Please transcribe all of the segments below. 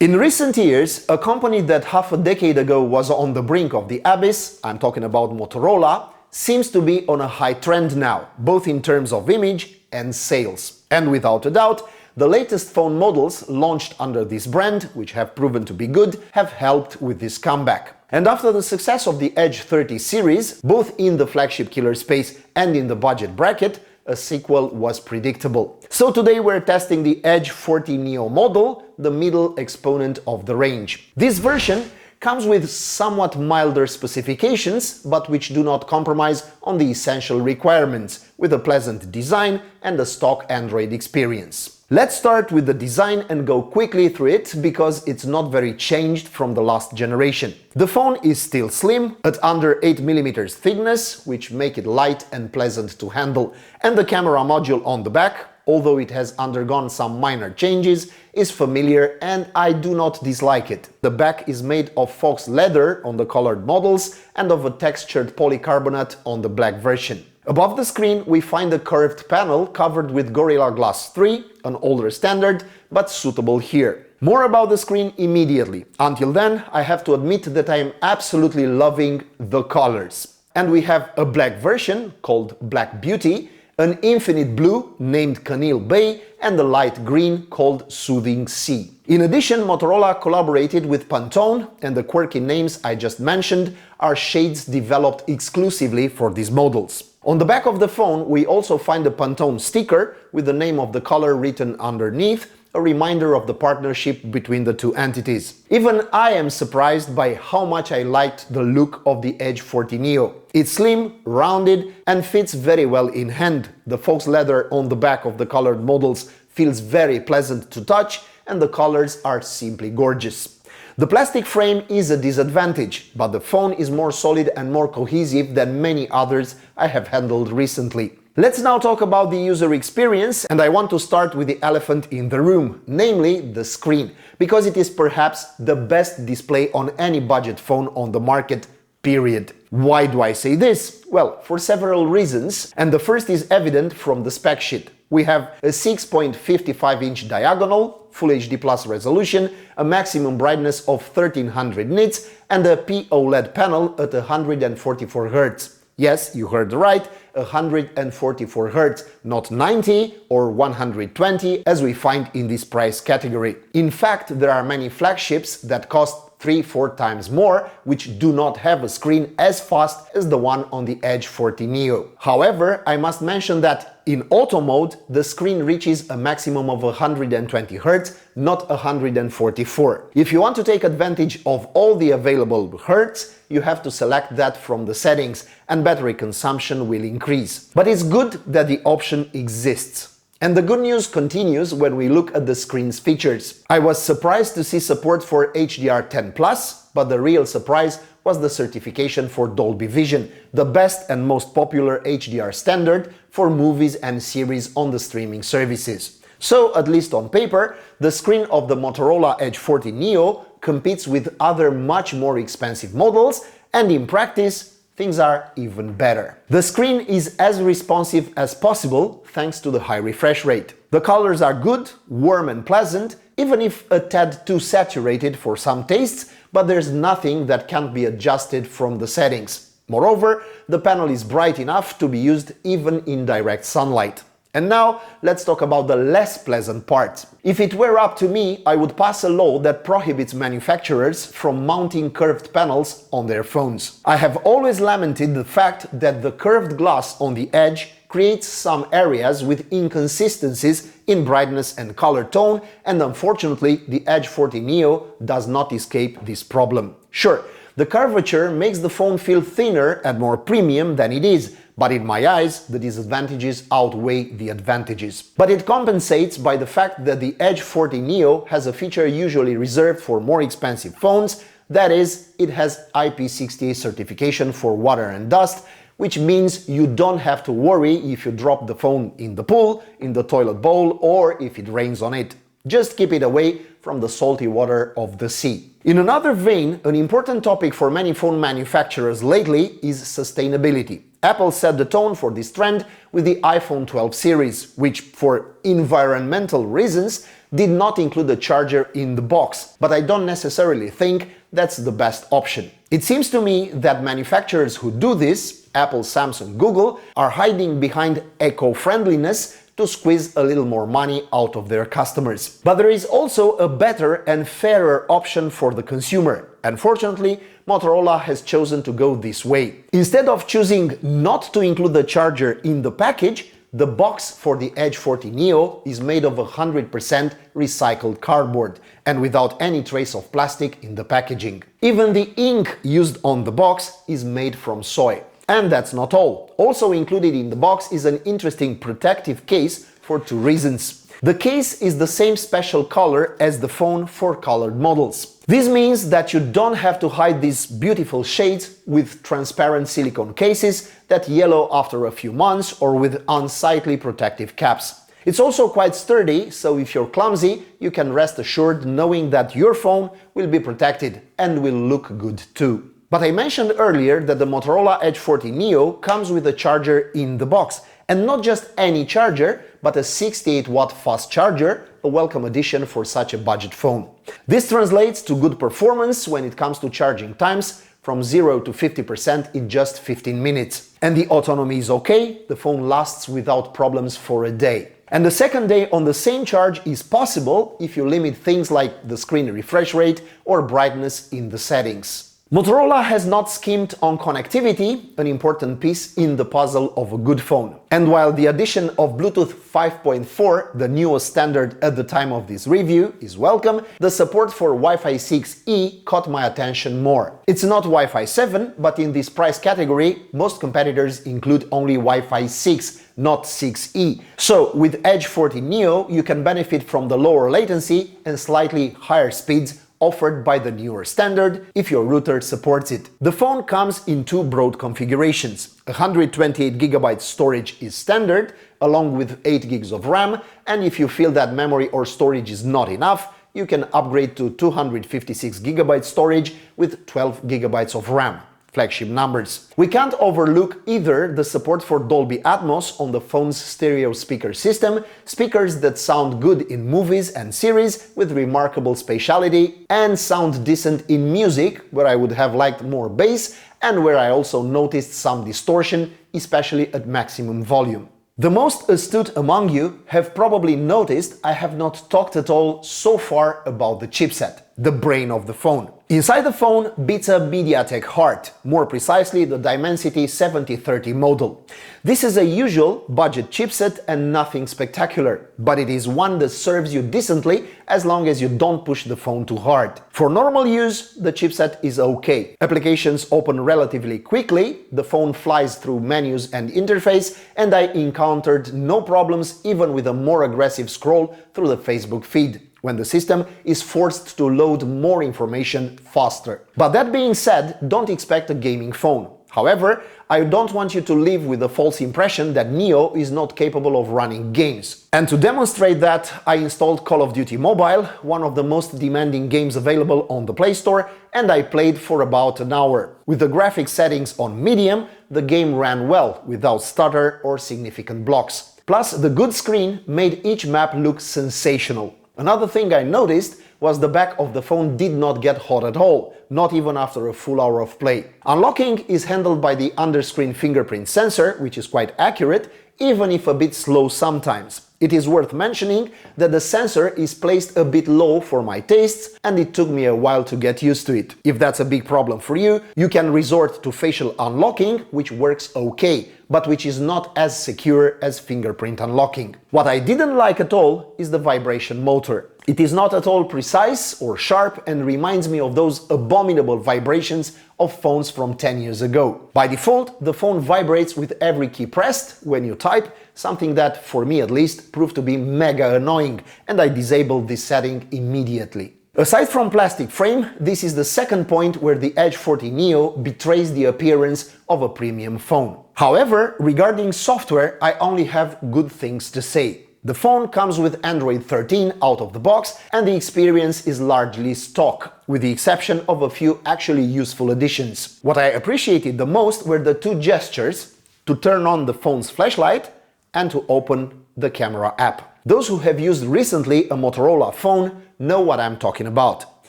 In recent years, a company that half a decade ago was on the brink of the abyss, I'm talking about Motorola, seems to be on a high trend now, both in terms of image and sales. And without a doubt, the latest phone models launched under this brand, which have proven to be good, have helped with this comeback. And after the success of the Edge 30 series, both in the flagship killer space and in the budget bracket, a sequel was predictable. So today we're testing the Edge 40 Neo model, the middle exponent of the range. This version comes with somewhat milder specifications, but which do not compromise on the essential requirements, with a pleasant design and a stock Android experience. Let's start with the design and go quickly through it, because it's not very changed from the last generation. The phone is still slim, at under 8mm thickness, which make it light and pleasant to handle, and the camera module on the back, although it has undergone some minor changes, is familiar and I do not dislike it. The back is made of fox leather on the colored models and of a textured polycarbonate on the black version. Above the screen we find a curved panel covered with Gorilla Glass 3, an older standard, but suitable here. More about the screen immediately. Until then, I have to admit that I am absolutely loving the colors. And we have a black version called Black Beauty, an infinite blue named Canil Bay, and a light green called Soothing Sea. In addition, Motorola collaborated with Pantone, and the quirky names I just mentioned are shades developed exclusively for these models. On the back of the phone we also find a Pantone sticker with the name of the color written underneath, a reminder of the partnership between the two entities. Even I am surprised by how much I liked the look of the Edge 40 Neo. It's slim, rounded, and fits very well in hand. The fox leather on the back of the colored models feels very pleasant to touch, and the colors are simply gorgeous. The plastic frame is a disadvantage, but the phone is more solid and more cohesive than many others I have handled recently. Let's now talk about the user experience, and I want to start with the elephant in the room, namely the screen, because it is perhaps the best display on any budget phone on the market, period. Why do I say this? Well, for several reasons, and the first is evident from the spec sheet. We have a 6.55-inch diagonal, Full HD Plus resolution, a maximum brightness of 1300 nits, and a POLED panel at 144 Hz. Yes, you heard right, 144 Hz, not 90 or 120 as we find in this price category. In fact, there are many flagships that cost 3-4 times more, which do not have a screen as fast as the one on the Edge 40 Neo. However, I must mention that in auto mode, the screen reaches a maximum of 120 Hz, not 144. If you want to take advantage of all the available Hz, you have to select that from the settings, and battery consumption will increase. But it's good that the option exists. And the good news continues when we look at the screen's features. I was surprised to see support for HDR10+, but the real surprise was the certification for Dolby Vision, the best and most popular HDR standard for movies and series on the streaming services. So, at least on paper, the screen of the Motorola Edge 40 Neo competes with other much more expensive models, and in practice, things are even better. The screen is as responsive as possible thanks to the high refresh rate. The colors are good, warm and pleasant, even if a tad too saturated for some tastes, but there's nothing that can't be adjusted from the settings. Moreover, the panel is bright enough to be used even in direct sunlight. And now, let's talk about the less pleasant part. If it were up to me, I would pass a law that prohibits manufacturers from mounting curved panels on their phones. I have always lamented the fact that the curved glass on the edge creates some areas with inconsistencies in brightness and color tone, and unfortunately, the Edge 40 Neo does not escape this problem. Sure, the curvature makes the phone feel thinner and more premium than it is, but in my eyes, the disadvantages outweigh the advantages. But it compensates by the fact that the Edge 40 Neo has a feature usually reserved for more expensive phones, that is, it has IP68 certification for water and dust, which means you don't have to worry if you drop the phone in the pool, in the toilet bowl, or if it rains on it. Just keep it away from the salty water of the sea. In another vein, an important topic for many phone manufacturers lately is sustainability. Apple set the tone for this trend with the iPhone 12 series, which, for environmental reasons, did not include a charger in the box, but I don't necessarily think that's the best option. It seems to me that manufacturers who do this, Apple, Samsung, Google, are hiding behind eco-friendliness to squeeze a little more money out of their customers. But there is also a better and fairer option for the consumer. Unfortunately, Motorola has chosen to go this way. Instead of choosing not to include the charger in the package, the box for the Edge 40 Neo is made of 100% recycled cardboard and without any trace of plastic in the packaging. Even the ink used on the box is made from soy. And that's not all. Also included in the box is an interesting protective case for two reasons. The case is the same special color as the phone for colored models. This means that you don't have to hide these beautiful shades with transparent silicone cases that yellow after a few months or with unsightly protective caps. It's also quite sturdy, so if you're clumsy, you can rest assured knowing that your phone will be protected and will look good too. But I mentioned earlier that the Motorola Edge 40 Neo comes with a charger in the box, and not just any charger, but a 68-watt fast charger, a welcome addition for such a budget phone. This translates to good performance when it comes to charging times, from 0 to 50% in just 15 minutes. And the autonomy is okay, the phone lasts without problems for a day. And the second day on the same charge is possible if you limit things like the screen refresh rate or brightness in the settings. Motorola has not skimped on connectivity, an important piece in the puzzle of a good phone. And while the addition of Bluetooth 5.4, the newest standard at the time of this review, is welcome, the support for Wi-Fi 6E caught my attention more. It's not Wi-Fi 7, but in this price category, most competitors include only Wi-Fi 6, not 6E. So with Edge 40 Neo, you can benefit from the lower latency and slightly higher speeds offered by the newer standard if your router supports it. The phone comes in two broad configurations. 128GB storage is standard, along with 8GB of RAM, and if you feel that memory or storage is not enough, you can upgrade to 256GB storage with 12GB of RAM. Flagship numbers. We can't overlook either the support for Dolby Atmos on the phone's stereo speaker system, speakers that sound good in movies and series with remarkable spatiality, and sound decent in music, where I would have liked more bass and where I also noticed some distortion, especially at maximum volume. The most astute among you have probably noticed I have not talked at all so far about the chipset, the brain of the phone. Inside the phone beats a MediaTek heart, more precisely the Dimensity 7030 model. This is a usual budget chipset and nothing spectacular, but it is one that serves you decently as long as you don't push the phone too hard. For normal use, the chipset is okay. Applications open relatively quickly, the phone flies through menus and interface, and I encountered no problems even with a more aggressive scroll through the Facebook feed, when the system is forced to load more information faster. But that being said, don't expect a gaming phone. However, I don't want you to live with the false impression that Neo is not capable of running games. And to demonstrate that, I installed Call of Duty Mobile, one of the most demanding games available on the Play Store, and I played for about an hour. With the graphics settings on medium, the game ran well, without stutter or significant blocks. Plus, the good screen made each map look sensational. Another thing I noticed was the back of the phone did not get hot at all, not even after a full hour of play. Unlocking is handled by the under-screen fingerprint sensor, which is quite accurate, even if a bit slow sometimes. It is worth mentioning that the sensor is placed a bit low for my tastes, and it took me a while to get used to it. If that's a big problem for you, you can resort to facial unlocking, which works okay, but which is not as secure as fingerprint unlocking. What I didn't like at all is the vibration motor. It is not at all precise or sharp and reminds me of those abominable vibrations of phones from 10 years ago. By default, the phone vibrates with every key pressed when you type, something that, for me at least, proved to be mega annoying, and I disabled this setting immediately. Aside from plastic frame, this is the second point where the Edge 40 Neo betrays the appearance of a premium phone. However, regarding software, I only have good things to say. The phone comes with Android 13 out of the box, and the experience is largely stock, with the exception of a few actually useful additions. What I appreciated the most were the two gestures to turn on the phone's flashlight and to open the camera app. Those who have used recently a Motorola phone know what I'm talking about.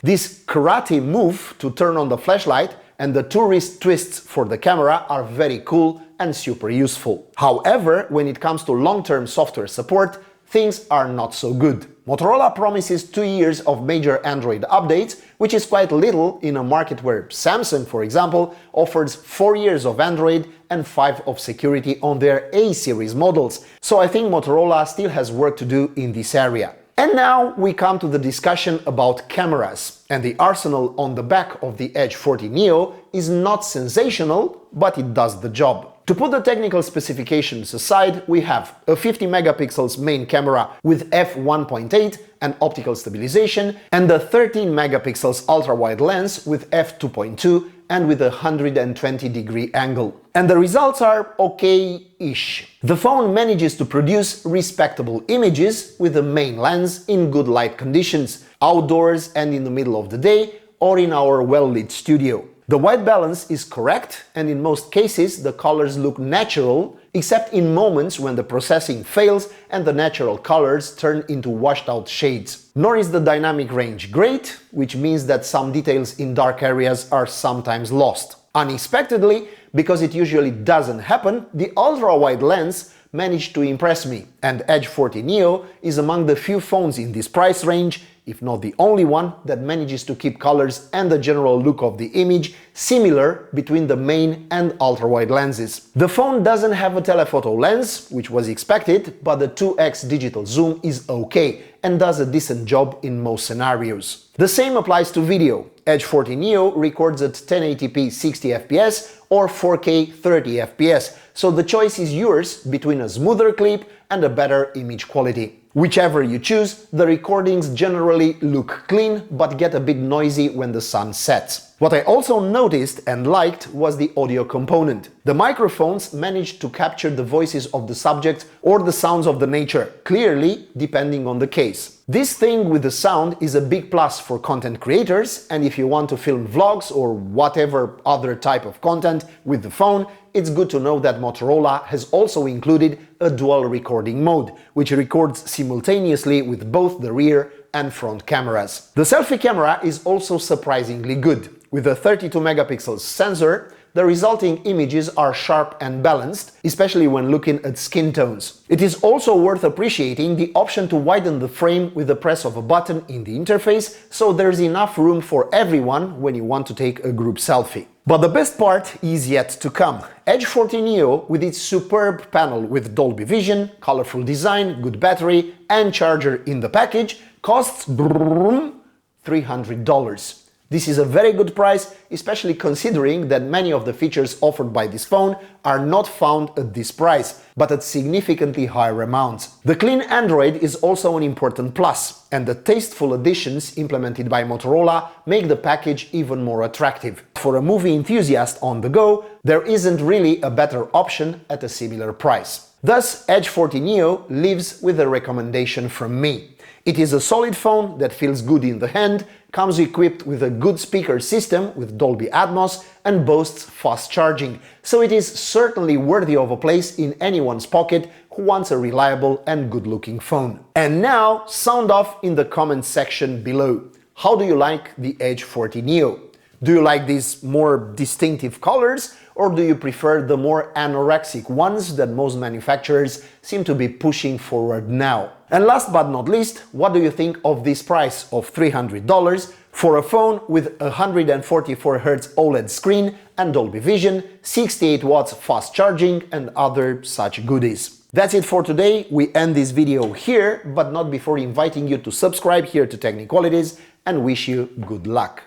This karate move to turn on the flashlight and the two wrist twists for the camera are very cool and super useful. However, when it comes to long-term software support, things are not so good. Motorola promises 2 years of major Android updates, which is quite little in a market where Samsung, for example, offers 4 years of Android and 5 of security on their A-series models. So I think Motorola still has work to do in this area. And now we come to the discussion about cameras, and the arsenal on the back of the Edge 40 Neo is not sensational, but it does the job. To put the technical specifications aside, we have a 50 megapixels main camera with f1.8 and optical stabilization, and a 13 megapixels ultra-wide lens with f2.2 and with a 120-degree angle. And the results are okay-ish. The phone manages to produce respectable images with the main lens in good light conditions, outdoors and in the middle of the day, or in our well-lit studio. The white balance is correct, and in most cases the colors look natural, except in moments when the processing fails and the natural colors turn into washed-out shades. Nor is the dynamic range great, which means that some details in dark areas are sometimes lost. Unexpectedly, because it usually doesn't happen, the ultra-wide lens managed to impress me, and Edge 40 Neo is among the few phones in this price range, if not the only one, that manages to keep colors and the general look of the image similar between the main and ultra-wide lenses. The phone doesn't have a telephoto lens, which was expected, but the 2x digital zoom is okay and does a decent job in most scenarios. The same applies to video. Edge 40 Neo records at 1080p 60 fps or 4K 30 fps, so the choice is yours between a smoother clip and a better image quality. Whichever you choose, the recordings generally look clean but get a bit noisy when the sun sets. What I also noticed and liked was the audio component. The microphones managed to capture the voices of the subject or the sounds of the nature, clearly depending on the case. This thing with the sound is a big plus for content creators, and if you want to film vlogs or whatever other type of content with the phone, it's good to know that Motorola has also included a dual recording mode, which records simultaneously with both the rear and front cameras. The selfie camera is also surprisingly good. With a 32 megapixels sensor, the resulting images are sharp and balanced, especially when looking at skin tones. It is also worth appreciating the option to widen the frame with the press of a button in the interface, so there's enough room for everyone when you want to take a group selfie. But the best part is yet to come. Edge 40 Neo, with its superb panel with Dolby Vision, colorful design, good battery and charger in the package, costs $300. This is a very good price, especially considering that many of the features offered by this phone are not found at this price, but at significantly higher amounts. The clean Android is also an important plus, and the tasteful additions implemented by Motorola make the package even more attractive. For a movie enthusiast on the go, there isn't really a better option at a similar price. Thus, Edge 40 Neo lives with a recommendation from me. It is a solid phone that feels good in the hand, comes equipped with a good speaker system with Dolby Atmos and boasts fast charging, so it is certainly worthy of a place in anyone's pocket who wants a reliable and good-looking phone. And now, sound off in the comments section below. How do you like the Edge 40 Neo? Do you like these more distinctive colors, or do you prefer the more anorexic ones that most manufacturers seem to be pushing forward now? And last but not least, what do you think of this price of $300 for a phone with a 144Hz OLED screen and Dolby Vision, 68 watts fast charging and other such goodies? That's it for today. We end this video here, but not before inviting you to subscribe here to Techniqualities and wish you good luck.